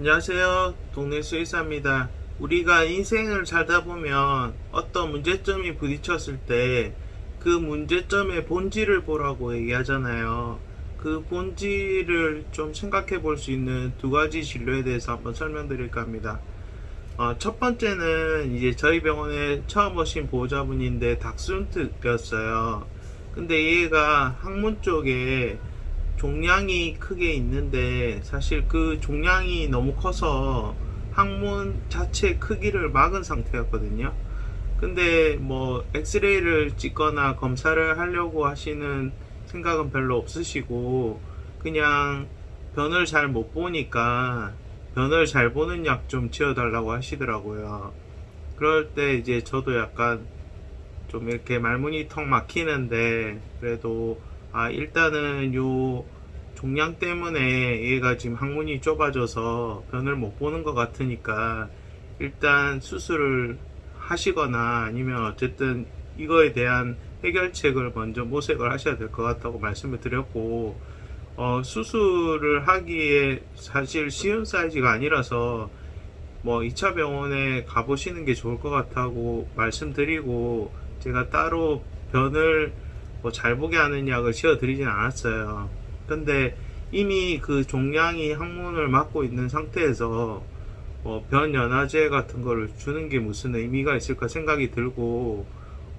안녕하세요. 동네 수의사입니다. 우리가 인생을 살다 보면 어떤 문제점이 부딪혔을 때 그 문제점의 본질을 보라고 얘기하잖아요. 그 본질을 좀 생각해 볼 수 있는 두 가지 진료에 대해서 한번 설명드릴까 합니다. 첫 번째는 이제 저희 병원에 처음 오신 보호자분인데 닥스훈트였어요. 근데 얘가 항문 쪽에 종양이 크게 있는데 사실 그 종양이 너무 커서 항문 자체 크기를 막은 상태였거든요. 근데 뭐 엑스레이를 찍거나 검사를 하려고 하시는 생각은 별로 없으시고 그냥 변을 잘 못 보니까 변을 잘 보는 약 좀 지어달라고 하시더라고요. 그럴 때 이제 저도 약간 좀 이렇게 말문이 턱 막히는데 그래도 일단은 요 종양 때문에 얘가 지금 항문이 좁아져서 변을 못 보는 것 같으니까 일단 수술을 하시거나 아니면 어쨌든 이거에 대한 해결책을 먼저 모색을 하셔야 될 것 같다고 말씀을 드렸고 수술을 하기에 사실 쉬운 사이즈가 아니라서 뭐 2차 병원에 가보시는 게 좋을 것 같다고 말씀드리고 제가 따로 변을 뭐 잘 보게 하는 약을 지어드리진 않았어요. 근데 이미 그 종양이 항문을 막고 있는 상태에서 변 연화제 같은 거를 주는 게 무슨 의미가 있을까 생각이 들고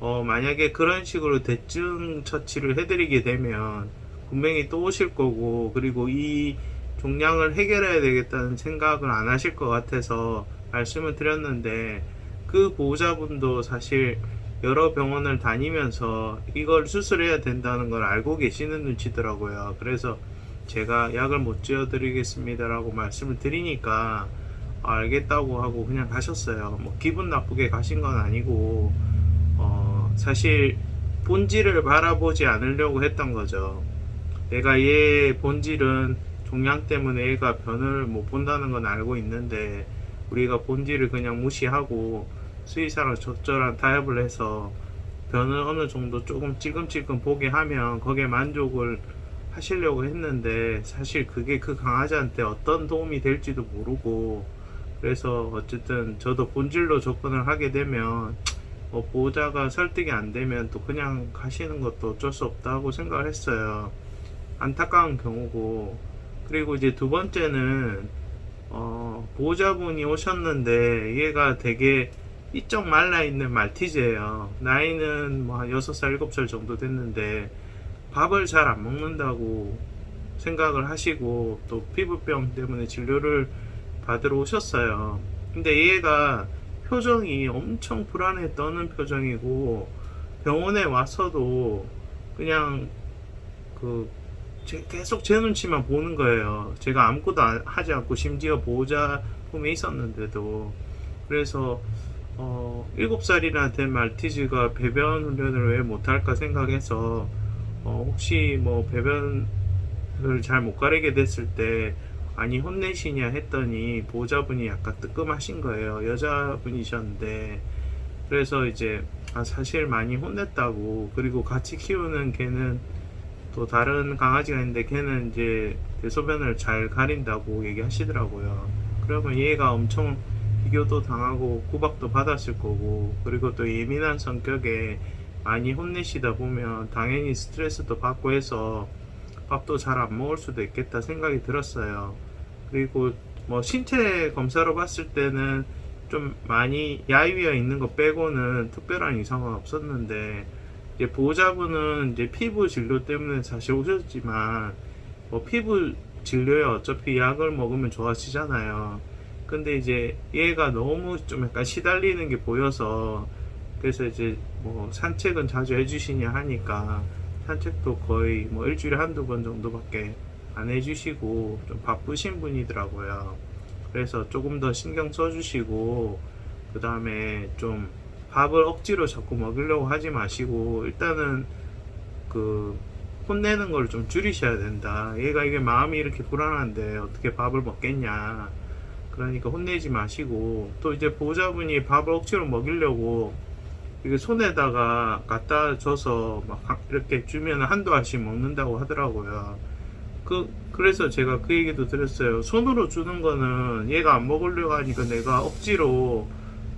만약에 그런 식으로 대증 처치를 해드리게 되면 분명히 또 오실 거고 그리고 이 종양을 해결해야 되겠다는 생각을 안 하실 것 같아서 말씀을 드렸는데 그 보호자분도 사실 여러 병원을 다니면서 이걸 수술해야 된다는 걸 알고 계시는 눈치더라고요. 그래서 제가 약을 못 지어드리겠습니다라고 말씀을 드리니까 알겠다고 하고 그냥 가셨어요. 뭐 기분 나쁘게 가신 건 아니고 사실 본질을 바라보지 않으려고 했던 거죠. 내가 얘 본질은 종양 때문에 얘가 변을 못 본다는 건 알고 있는데 우리가 본질을 그냥 무시하고 수의사랑 적절한 타협을 해서 변을 어느 정도 조금 찔끔찔끔 보게 하면 거기에 만족을 하시려고 했는데 사실 그게 그 강아지한테 어떤 도움이 될지도 모르고 그래서 어쨌든 저도 본질로 접근을 하게 되면 보호자가 설득이 안 되면 또 그냥 가시는 것도 어쩔 수 없다고 생각을 했어요. 안타까운 경우고 그리고 이제 두 번째는 보호자분이 오셨는데 얘가 되게 이쪽 말라있는 말티즈예요. 나이는 뭐 한 6살 7살 정도 됐는데 밥을 잘 안 먹는다고 생각을 하시고 또 피부병 때문에 진료를 받으러 오셨어요. 근데 얘가 표정이 엄청 불안해 떠는 표정이고 병원에 와서도 그냥 그 계속 제 눈치만 보는 거예요. 제가 아무것도 하지 않고 심지어 보호자 품에 있었는데도 그래서 7살이나 된 말티즈가 배변 훈련을 왜 못할까 생각해서 혹시 뭐 배변을 잘 못 가리게 됐을 때 아니 혼내시냐 했더니 보호자분이 약간 뜨끔하신 거예요. 여자분이셨는데 그래서 이제 사실 많이 혼냈다고 그리고 같이 키우는 개는 또 다른 강아지가 있는데 걔는 이제 대소변을 잘 가린다고 얘기하시더라고요. 그러면 얘가 엄청 비교도 당하고 구박도 받았을 거고 그리고 또 예민한 성격에 많이 혼내시다 보면 당연히 스트레스도 받고 해서 밥도 잘 안 먹을 수도 있겠다 생각이 들었어요. 그리고 뭐 신체 검사로 봤을 때는 좀 많이 야위어 있는 거 빼고는 특별한 이상은 없었는데 이제 보호자분은 이제 피부 진료 때문에 사실 오셨지만 뭐 피부 진료에 어차피 약을 먹으면 좋아지잖아요. 근데 이제 얘가 너무 좀 약간 시달리는 게 보여서 그래서 이제 뭐 산책은 자주 해주시냐 하니까 산책도 거의 뭐 일주일에 한두 번 정도밖에 안 해주시고 좀 바쁘신 분이더라고요. 그래서 조금 더 신경 써주시고 그 다음에 좀 밥을 억지로 자꾸 먹으려고 하지 마시고 일단은 그 혼내는 걸 좀 줄이셔야 된다. 얘가 이게 마음이 이렇게 불안한데 어떻게 밥을 먹겠냐. 그러니까 혼내지 마시고 또 이제 보호자분이 밥을 억지로 먹이려고 이게 손에다가 갖다 줘서 막 이렇게 주면 한두 알씩 먹는다고 하더라고요. 그래서 제가 그 얘기도 드렸어요. 손으로 주는 거는 얘가 안 먹으려고 하니까 내가 억지로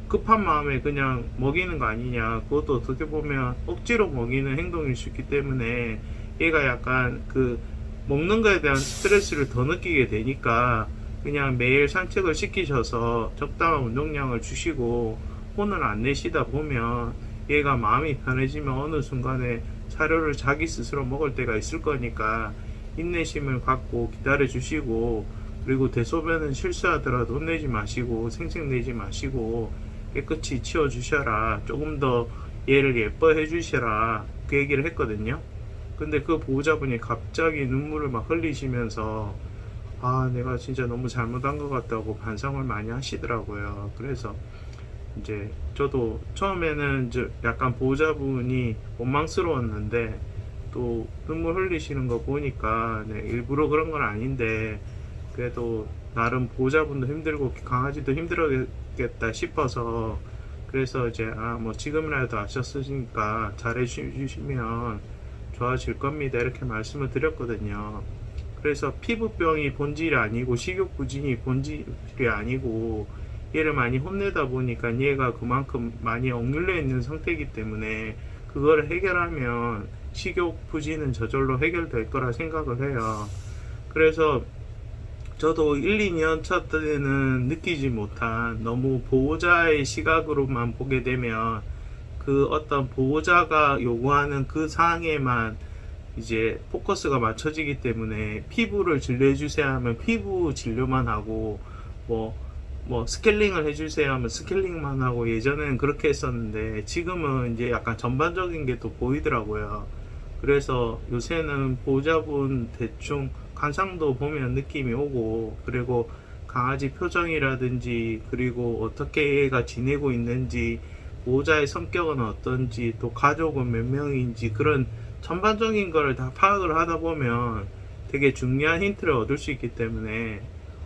급한 마음에 그냥 먹이는 거 아니냐. 그것도 어떻게 보면 억지로 먹이는 행동일 수 있기 때문에 얘가 약간 그 먹는 거에 대한 스트레스를 더 느끼게 되니까 그냥 매일 산책을 시키셔서 적당한 운동량을 주시고 혼을 안 내시다 보면 얘가 마음이 편해지면 어느 순간에 사료를 자기 스스로 먹을 때가 있을 거니까 인내심을 갖고 기다려 주시고, 그리고 대소변은 실수하더라도 혼내지 마시고 생색내지 마시고 깨끗이 치워 주셔라, 조금 더 얘를 예뻐해 주셔라, 그 얘기를 했거든요. 근데 그 보호자분이 갑자기 눈물을 막 흘리시면서 아, 내가 진짜 너무 잘못한 것 같다고 반성을 많이 하시더라고요. 그래서 이제 저도 처음에는 이제 약간 보호자분이 원망스러웠는데 또 눈물 흘리시는 거 보니까 네, 일부러 그런 건 아닌데 그래도 나름 보호자분도 힘들고 강아지도 힘들었겠다 싶어서, 그래서 이제 뭐 지금이라도 아셨으니까 잘해 주시면 좋아질 겁니다, 이렇게 말씀을 드렸거든요. 그래서 피부병이 본질이 아니고 식욕부진이 본질이 아니고 얘를 많이 혼내다 보니까 얘가 그만큼 많이 억눌려 있는 상태이기 때문에 그걸 해결하면 식욕부진은 저절로 해결될 거라 생각을 해요. 그래서 저도 1, 2년 차 때는 느끼지 못한, 너무 보호자의 시각으로만 보게 되면 그 어떤 보호자가 요구하는 그 사항에만 이제 포커스가 맞춰지기 때문에 피부를 진료해주세요 하면 피부 진료만 하고 뭐 스케일링을 해주세요 하면 스케일링만 하고, 예전에는 그렇게 했었는데 지금은 이제 약간 전반적인 게 또 보이더라고요. 그래서 요새는 보호자분 대충 관상도 보면 느낌이 오고, 그리고 강아지 표정이라든지 그리고 어떻게 얘가 지내고 있는지, 보호자의 성격은 어떤지, 또 가족은 몇 명인지, 그런 전반적인 거를 다 파악을 하다 보면 되게 중요한 힌트를 얻을 수 있기 때문에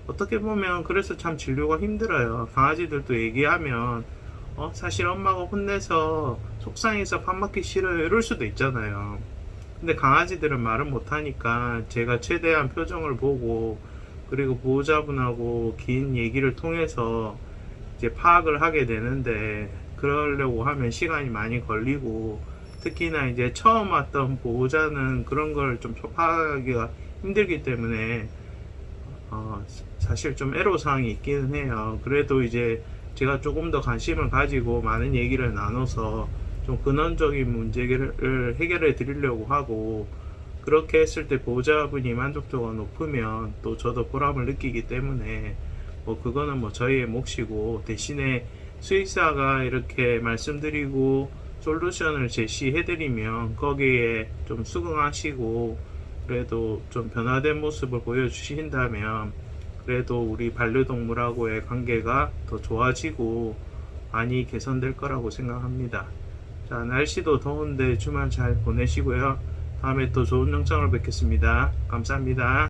어떻게 보면 그래서 참 진료가 힘들어요. 강아지들도 얘기하면 사실 엄마가 혼내서 속상해서 밥 먹기 싫어요 이럴 수도 있잖아요. 근데 강아지들은 말을 못하니까 제가 최대한 표정을 보고 그리고 보호자분하고 긴 얘기를 통해서 이제 파악을 하게 되는데, 그러려고 하면 시간이 많이 걸리고 특히나 이제 처음 왔던 보호자는 그런 걸 좀 파악하기가 힘들기 때문에 사실 좀 애로사항이 있기는 해요. 그래도 이제 제가 조금 더 관심을 가지고 많은 얘기를 나눠서 좀 근원적인 문제를 해결해 드리려고 하고, 그렇게 했을 때 보호자분이 만족도가 높으면 또 저도 보람을 느끼기 때문에 그거는 저희의 몫이고, 대신에 수의사가 이렇게 말씀드리고 솔루션을 제시해드리면 거기에 좀 수긍하시고 그래도 좀 변화된 모습을 보여주신다면 그래도 우리 반려동물하고의 관계가 더 좋아지고 많이 개선될 거라고 생각합니다. 자, 날씨도 더운데 주말 잘 보내시고요. 다음에 또 좋은 영상을 뵙겠습니다. 감사합니다.